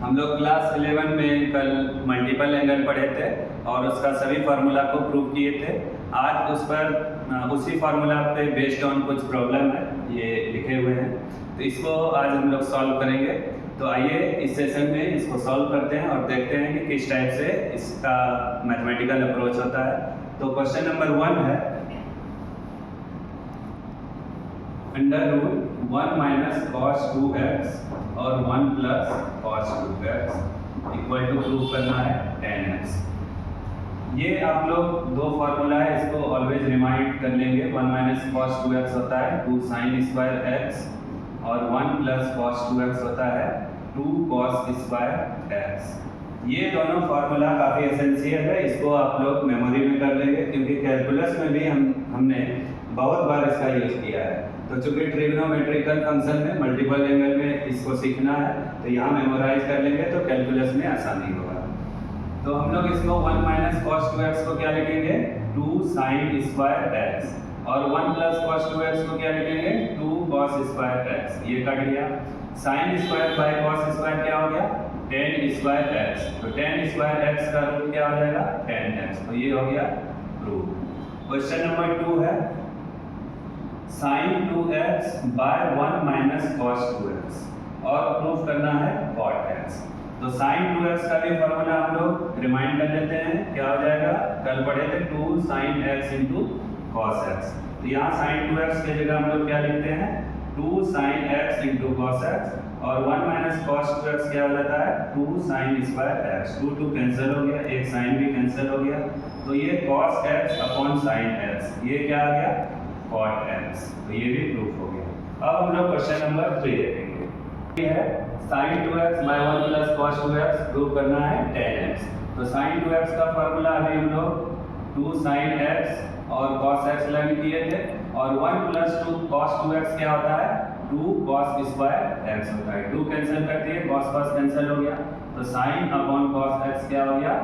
हम लोग क्लास 11 में कल मल्टीपल एंगल पढ़े थे और उसका सभी फार्मूला को प्रूव किए थे। आज उस पर उसी फार्मूला पे बेस्ड ऑन कुछ प्रॉब्लम है, ये लिखे हुए हैं, तो इसको आज हम लोग सॉल्व करेंगे। तो आइए इस सेशन में इसको सॉल्व करते हैं और देखते हैं कि किस टाइप से इसका मैथमेटिकल अप्रोच होता है। तो क्वेश्चन नंबर 1 है √1 माइनस cos 2x और 1 plus cos 2x equal to prove करना है tan x। ये आप लोग दो फार्मूला है, इसको ऑलवेज रिमाइंड कर लेंगे। 1 माइनस cos 2x होता है 2 sin स्क्वायर x और 1 प्लस cos 2x होता है 2 cos स्क्वायर x। ये दोनों फार्मूला काफ़ी एसेंशियल है, इसको आप लोग मेमोरी में कर लेंगे क्योंकि कैलकुलस में भी हमने बहुत बार इसका यूज़ किया है। तो चूंकि ट्रिग्नोमेट्रिकल फंक्शन में मल्टीपल एंगल में इसको सीखना है तो यहाँ मेमोराइज कर लेंगे तो कैलकुलस में आसानी होगा। तो हम लोग इसको 1 माइनस cos 2x को क्या लिखेंगे 2 sin स्क्वायर x और 1 प्लस cos 2x को क्या लिखेंगे 2 cos स्क्वायर x। ये कट गया। sin square by cos square क्या हो गया tan स्क्वायर x। तो tan स्क्वायर x का रूट क्या हो जाएगा tan x। तो ये हो गया प्रूव। क्वेश्चन नंबर 2 है sin 2x by 1 minus cos 2x और प्रूफ करना है cot x। तो sin 2x का भी फॉर्मूला हम लोग रिमाइंड कर लेते हैं, क्या हो जाएगा, कल पढ़े थे 2 sin x into cos x। तो यहाँ sin 2x की जगह हम लोग क्या लिखते हैं 2 sin x into cos x और 1 माइनस cos 2x क्या हो जाता है 2 sin स्क्वायर x। 2 कैंसिल हो गया, एक sin भी कैंसिल हो गया, तो ये cos x upon sin x, ये क्या आ गया cot x। तो ये भी प्रूफ हो गया। अब हम लोग क्वेश्चन नंबर 3 देखेंगे। ये है sin 2x by 1 plus cos 2x prove करना है tan x। तो sin 2x का फार्मूला अभी हम लोग 2 sin x और cos x लर्न किए थे और 1 प्लस 2 cos 2x क्या होता है 2 cos स्क्वायर x होता है। 2 कैंसिल कर दिए, cos कैंसिल हो गया, तो sin अपॉन cos x क्या हो गया,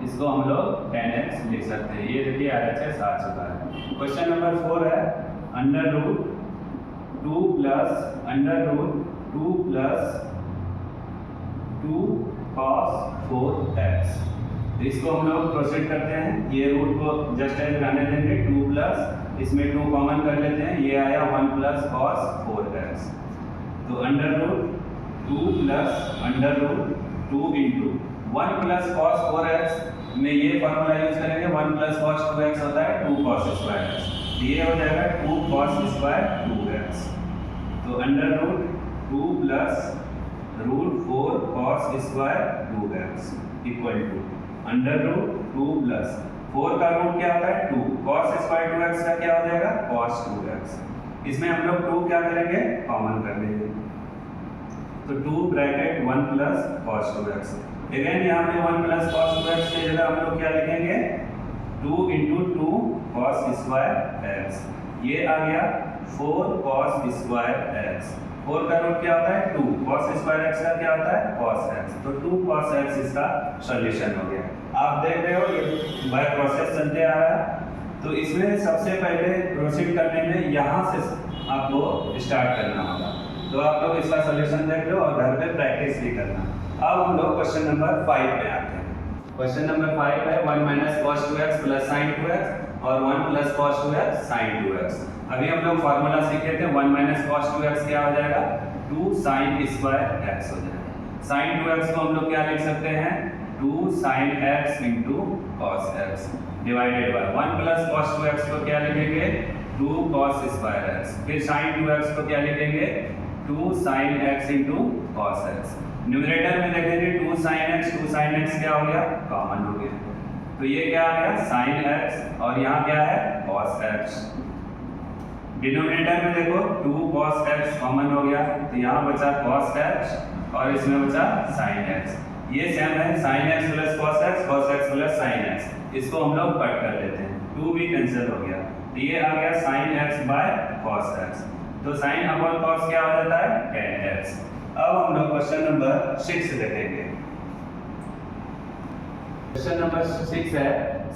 इसको हम लोग tan x लिख सकते हैं। ये देखिए RHS आ चुका है। क्वेश्चन नंबर 4 है √2 प्लस 2 cos 4x। तो इसको हम लोग प्रोसीड करते हैं। ये रूट को जस्ट एज रहने देंगे, 2 प्लस इसमें 2 कॉमन कर लेते हैं, ये आया 1 प्लस cos 4x। तो √2 plus √2 into 1 plus cos 4x में ये फार्मूला यूज करेंगे। 1 प्लस cos 2x होता है 2 cos स्क्वायर x, ये हो जाएगा 2 cos स्क्वायर 2x। तो √2 plus √4 cos square 2x equal to √2 plus 4 का रूट क्या होता है 2 cos स्क्वायर 2x का क्या हो जाएगा cos 2x। इसमें हम लोग 2 क्या करेंगे कॉमन कर लेंगे, तो 2 bracket 1 plus cos 2x। Again यहाँ पे 1 प्लस cos 2x की जगह हम लोग क्या लिखेंगे 2 इंटू 2 cos स्क्वायर x। ये आ गया 4 cos स्क्वायर x। 4 का रूट क्या होता है 2 cos स्क्वायर x का क्या होता है cos x। तो 2 cos x इसका सॉल्यूशन हो गया। आप देख रहे हो ये बाय प्रोसेस चलते आ रहा है। तो इसमें सबसे पहले प्रोसीड करने में यहाँ से आपको स्टार्ट करना होगा। तो आप लोग इसका सॉल्यूशन देख लो और घर पे प्रैक्टिस भी करना। अब हम लोग क्वेश्चन नंबर 5 पे आते हैं। क्वेश्चन नंबर 5 है 1 minus cos 2x plus sin 2x और 1 plus cos 2x sin 2x। अभी हम लोग फार्मूला सीखे थे 1 माइनस cos 2x क्या हो जाएगा 2 sin स्क्वायर x हो जाएगा। sin 2x को हम लोग क्या लिख सकते हैं 2 sin x into cos x divided bye 1 plus cos 2x को क्या लिखेंगे 2 cos स्क्वायर x। फिर sin 2x को क्या लिखेंगे 2 sin x into cos x। Numerator में देखेंगे 2 sin x क्या हो गया कॉमन हो गया, तो ये क्या आ गया sin x और यहाँ क्या है cos x। डिनोमिनेटर में देखो 2 cos x कॉमन हो गया, तो यहाँ बचा cos x और इसमें बचा sin x। ये सेम है sin x plus cos x plus sin x। इसको हम लोग कट कर देते हैं, 2 भी कैंसिल हो गया, तो ये आ गया sin x by cos x। तो sin अपॉन cos क्या हो जाता है tan x। अब हम लोग क्वेश्चन नंबर 6 देखेंगे। क्वेश्चन नंबर 6 है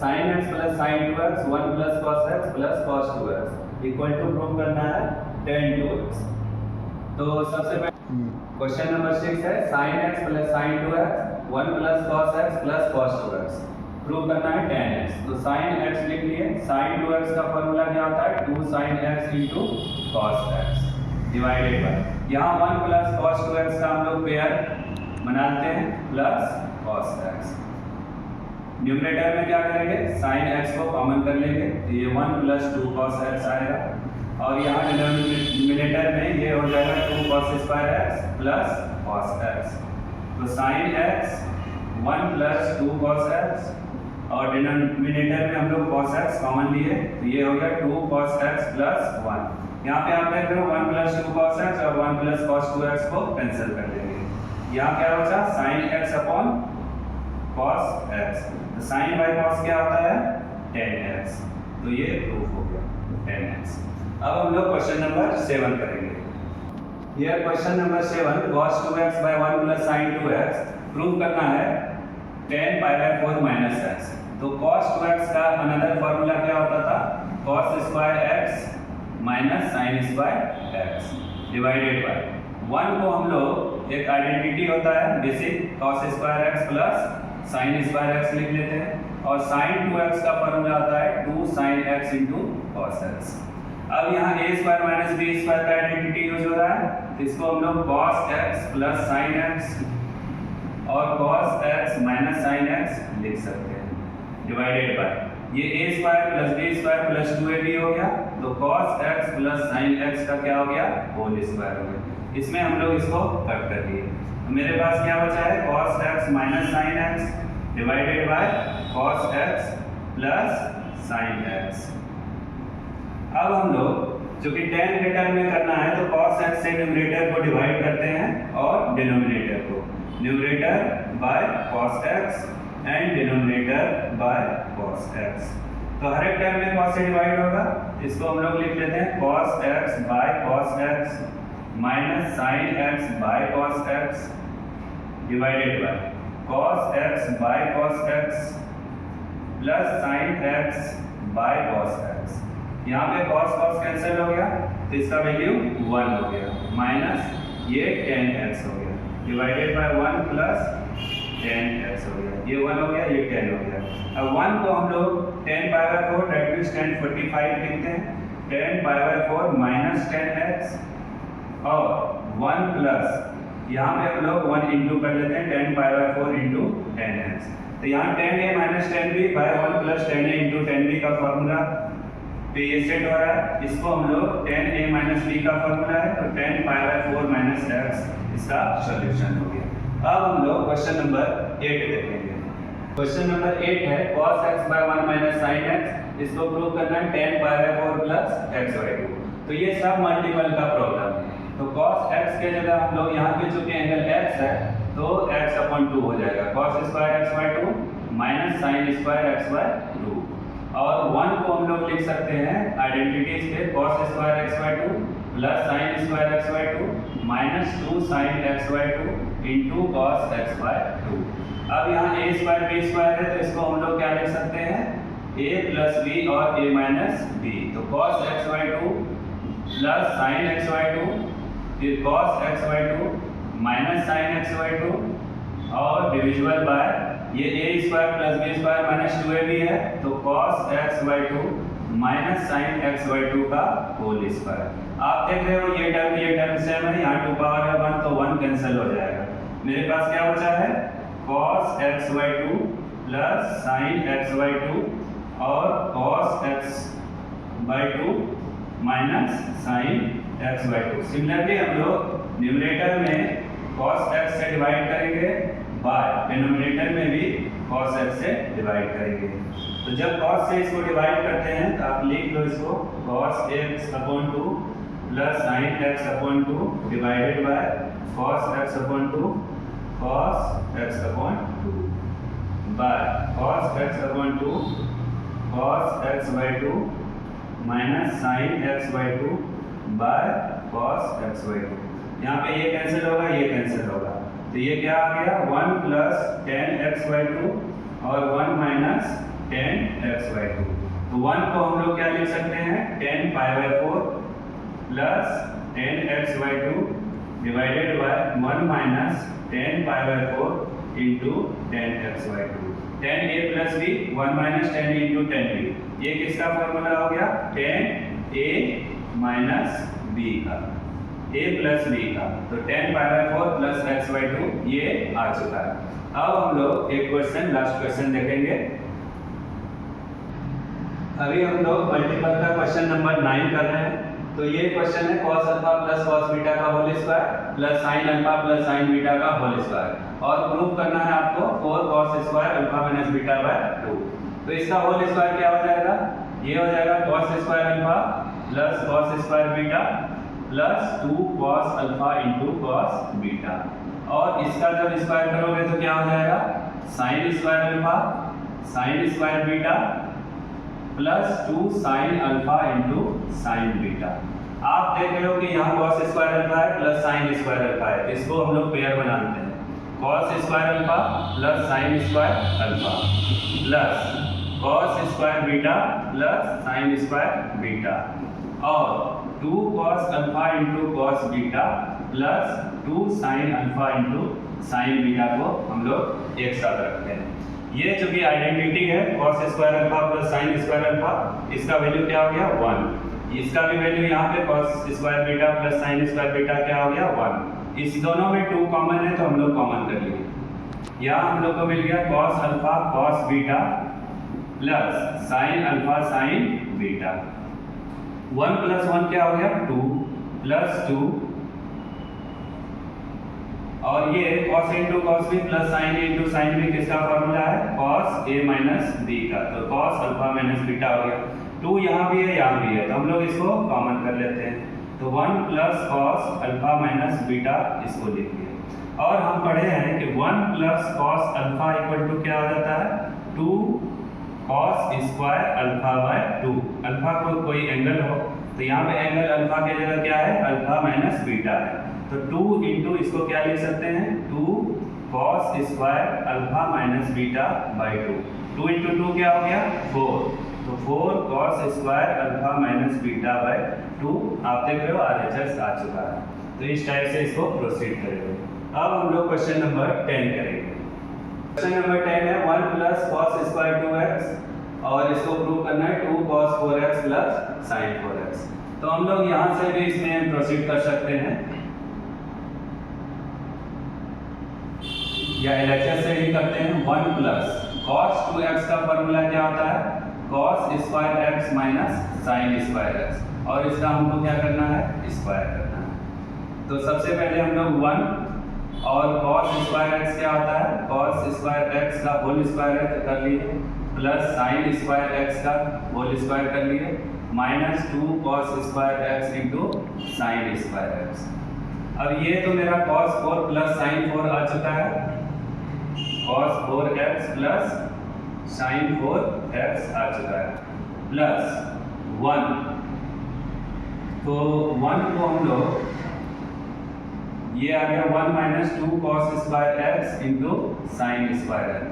sin x plus sin 2x 1 plus cos x plus cos 2x equal to prove करना है tan 2x। तो सबसे पहले क्वेश्चन नंबर 6 है sin x plus sin 2x 1 plus cos x plus cos 2x prove करना है tan x। तो sin x लिख लिए, sin 2x का फॉर्मूला क्या होता है 2 sin x into cos x divided bye यहाँ 1 प्लस cos 2x का हम लोग पेयर बनाते हैं प्लस cos x। न्यूमरेटर में क्या करेंगे sin x को कॉमन कर लेंगे तो ये 1 प्लस 2 cos x आएगा और यहाँ डिनोमिनेटर में ये हो जाएगा 2 cos square x plus cos x। तो sin x 1 plus 2 cos x और डिनोमिनेटर में हम लोग cos x कॉमन लिए तो ये हो गया 2 cos x प्लस 1। यहाँ पे आप देख रहे हो 1 प्लस 2 cos x और 1 प्लस cos 2x को कैंसिल कर देंगे। यहाँ क्या बचा sin x upon cos x। तो sin बाई cos क्या होता है tan x। तो ये प्रूफ हो गया tan x। अब हम लोग क्वेश्चन नंबर 7 करेंगे। ये question number 7 cos 2x by 1 plus sin 2x prove करना है tan pi by 4 minus x। तो cos 2x का अनदर फॉर्मूला क्या होता था cos square x minus sin square x divided bye 1 को हम लोग एक आइडेंटिटी होता है basic cos square x plus sin square x लिख लेते हैं और sin 2x का फॉर्मूला आता है 2 sin x into cos x। अब यहाँ a square minus b square का आइडेंटिटी यूज हो रहा है तो इसको हम लोग cos x plus sin x और cos x minus sin x लिख सकते हैं डिवाइडेड बाय ये a square plus b square plus 2ab हो गया तो cos x plus sin x का क्या हो गया होल स्क्वायर हो गया। इसमें हम लोग इसको कट कर दिए तो मेरे पास क्या बचा है cos x minus sin x divided by cos x plus sin x। अब हम लोग जो कि tan के टर्म में करना है तो cos x से न्यूमरेटर को डिवाइड करते हैं और डिनोमिनेटर को numerator bye cos x and denominator by cos x। तो हर एक टर्म में cos से डिवाइड होगा इसको हम लोग लिख लेते हैं cos x by cos x minus sin x by cos x divided by cos x by cos x plus sin x by cos x। यहाँ पे cos cos कैंसिल हो गया तो इसका वैल्यू 1 हो गया माइनस ये tan x हो गया divided by 1 plus tan x हो गया ये 1 हो गया ये 10 हो गया। अब 1 को हम लोग 10 पाई बाय 4 दैट मींस 10 45 लिखते हैं 10 पाई बाय 4 माइनस 10x और 1 प्लस यहाँ पे हम लोग 1 इंटू कर लेते हैं 10 पाई बाय 4 इंटू 10x। तो यहाँ 10a minus 10b bye 1 plus 10a into 10b का फॉर्मूला पे ये सेट हो रहा है इसको हम लोग 10a माइनस b का फॉर्मूला है तो 10 पाई बाय 4 माइनस x इसका सॉल्यूशन हो गया। अब हम लोग क्वेश्चन नंबर 8 देखेंगे। क्वेश्चन नंबर 8 है cos x by 1 minus sin x इसको प्रूव करना है 10 pi by 4 plus x by 2। तो ये सब मल्टीपल का प्रॉब्लम है तो cos x के जगह हम लोग यहाँ पे चूंकि एंगल x है तो x अपॉन 2 हो जाएगा cos square x by 2 minus sin square x by 2 और 1 को हम लोग लिख सकते हैं आइडेंटिटीज के cos square x by 2 plus sin square x by 2 minus 2 sin x by 2 into cos x by 2। अब यहाँ a स्क्वायर b स्क्वायर है तो इसको हम लोग क्या लिख सकते हैं a प्लस b और a माइनस b। तो cos x by 2 plus sin x by 2 फिर cos x by 2 minus sin x by 2 और डिविजिबल बाय ये a square plus b square minus 2ab है तो cos x by 2 minus sin x by 2 का whole square. आप देख रहे हो ये टर्म सेम है यहाँ 2 पावर है 1 तो 1 कैंसिल हो जाएगा। मेरे पास क्या बचा है cos x by 2 plus sin x by 2 और cos x by 2 minus sin x by 2। Similarly हम लोग न्यूमरेटर में cos x से डिवाइड करेंगे बाय डिनोमिनेटर में भी cos x से डिवाइड करेंगे। तो जब cos से इसको डिवाइड करते हैं तो आप लिख लो इसको cos x upon 2 plus sin x upon 2 divided by cos x upon 2 cos x upon 2 by cos x upon 2 cos x by 2 minus sin x by 2 by cos x by 2। यहाँ पे ये cancel होगा ये cancel होगा तो ये क्या आ गया 1 प्लस 10x by 2 और 1 माइनस 10x by 2। तो 1 को हम लोग क्या लिख सकते हैं 10 pi by 4 plus 10x by 2 divided bye 1 minus 10 pi by 4 into 10x/2। 10a plus b 1 minus 10 into 10b, ये किसका फॉर्मूला हो गया? 10a माइनस b का, a प्लस b का। तो 10 पाई बाय 4 प्लस x/2 ये आ चुका है। अब हम लोग एक क्वेश्चन, लास्ट क्वेश्चन देखेंगे। अभी हम लोग मल्टीपल का क्वेश्चन नंबर 9 कर रहे हैं। तो ये क्वेश्चन है cos alpha plus cos beta का whole square plus sin alpha plus sin beta का होल स्क्वायर, और प्रूव करना है आपको 4 cos square alpha minus beta by 2। तो इसका होल स्क्वायर क्या हो जाएगा? ये हो जाएगा cos square alpha plus cos square beta plus 2 cos alpha into cos beta, और इसका जब स्क्वायर करोगे तो क्या हो जाएगा? sin square alpha sin square beta plus 2 sin alpha into sin beta. आप देख रहे हो कि यहाँ cos स्क्वायर अल्फा है प्लस sin स्क्वायर अल्फा है, इसको हम लोग पेयर बनाते हैं। cos square alpha plus sin square alpha plus cos square beta plus sin square beta, और 2 cos alpha into cos beta plus 2 sin alpha into sin beta को हम लोग एक साथ रखते हैं। ये जो कि आइडेंटिटी है cos square alpha plus sin square alpha, इसका वैल्यू क्या हो गया? 1। इसका भी वैल्यू यहाँ पे cos square beta plus sin square beta क्या हो गया? 1। इस दोनों में 2 कॉमन है तो हम लोग कॉमन कर लिए। यहाँ हम लोग को मिल गया cos alpha cos beta plus sin alpha sin beta. 1 plus 1 क्या हो गया? 2 प्लस 2, और ये cos into cos b plus sin into sin b किसका फॉर्मूला है? cos a माइनस b का। तो cos अल्फा माइनस बीटा हो गया। 2 यहाँ भी है यहाँ भी है, तो हम लोग इसको कॉमन कर लेते हैं। तो 1 plus cos alpha minus beta इसको लिख लिया। और हम पढ़े हैं कि 1 plus cos alpha equal to क्या हो जाता है? 2 cos square alpha by 2। Alpha को कोई एंगल हो तो यहाँ पे एंगल अल्फा की जगह क्या है? अल्फा माइनस बीटा है। तो 2 इंटू इसको क्या लिख सकते हैं? 2 cos square alpha minus beta by 2। 2 into 2 क्या हो गया? 4। तो 4 cos square alpha minus beta by 2। आप देख रहे हो RHS आ चुका है। तो इस टाइप से इसको प्रोसीड करेंगे। अब हम लोग क्वेश्चन नंबर 10 करेंगे। क्वेश्चन नंबर 10 है 1 प्लस cos स्क्वायर 2x, और इसको प्रूव करना है 2 cos 4x plus sin 4x। तो हम लोग यहाँ से भी इसमें प्रोसीड कर सकते हैं, या LHS से ही करते हैं। 1 प्लस cos 2x का फॉर्मूला क्या होता है? cos square x minus sin square x, और इसका हमको क्या करना है? स्क्वायर करना है। तो सबसे पहले हम लोग 1 और cos स्क्वायर x क्या होता है? cos स्क्वायर x का होल स्क्वायर है तो कर लिए, प्लस sin स्क्वायर x का होल स्क्वायर कर लिए, minus 2 cos square x into sin square x। अब ये तो मेरा cos 4 प्लस sin 4 आ चुका है, cos 4x plus sin 4x आ चुका है, प्लस 1। तो 1 को हम लोग, ये आ गया 1 minus 2 cos square x into sin square x।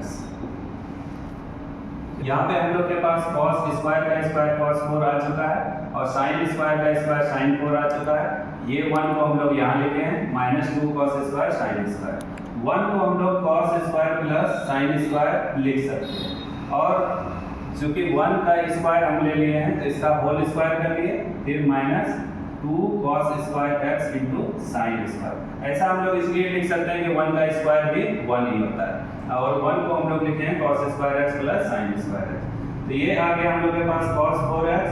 यहाँ पे हम लोग के पास cos स्क्वायर का स्क्वायर cos 4 आ चुका है, और sin स्क्वायर का स्क्वायर sin 4 आ चुका है। ये 1 को हम लोग यहाँ लिखे हैं, minus 2 cos square sin square. 1 को हम लोग cos square plus sin square लिख सकते हैं, और चूंकि 1 का स्क्वायर हम ले लिए हैं तो इसका होल स्क्वायर कर लिए, फिर minus 2 cos square x into sin square. ऐसा हम लोग इसलिए लिख सकते हैं कि 1 का स्क्वायर भी 1 ही होता है, और 1 को हम लोग लिखे हैं cos square x plus sin square x। तो ये आ गया हम लोग के पास cos 4x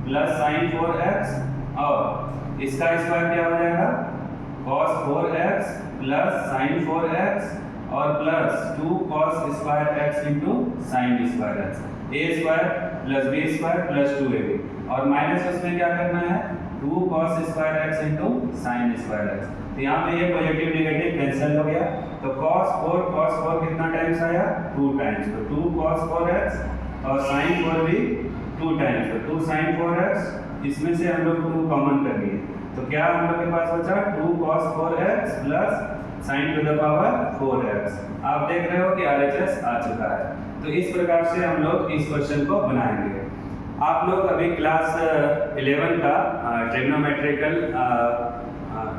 plus sin 4x, और इसका स्क्वायर क्या हो जाएगा? cos 4x plus sin 4x और plus 2 cos square x into sin square x। a square plus b square plus 2ab, और माइनस उसमें क्या करना है? 2 cos square x into sin square x। तो यहाँ पे ये पॉजिटिव नेगेटिव कैंसिल हो गया, तो cos 4 कितना टाइम्स आया? 2 टाइम्स। तो 2 cos 4x और sin 4 भी 2 टाइम्स, तो 2 sin 4x। इसमें से हम लोग 2 कॉमन कर लिए, तो क्या हम लोग के पास बचा? 2 cos 4x plus sin to the power 4x। आप देख रहे हो कि RHS आ चुका है। तो इस प्रकार से हम लोग इस क्वेश्चन को बनाएंगे। आप लोग अभी क्लास 11 का ट्रिग्नोमेट्रिकल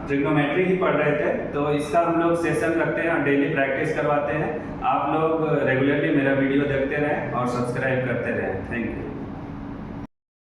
ट्रिग्नोमेट्री ही पढ़ रहे थे, तो इसका हम लोग सेशन रखते हैं और डेली प्रैक्टिस करवाते हैं। आप लोग रेगुलरली मेरा वीडियो देखते रहें और सब्सक्राइब करते रहें। Thank you.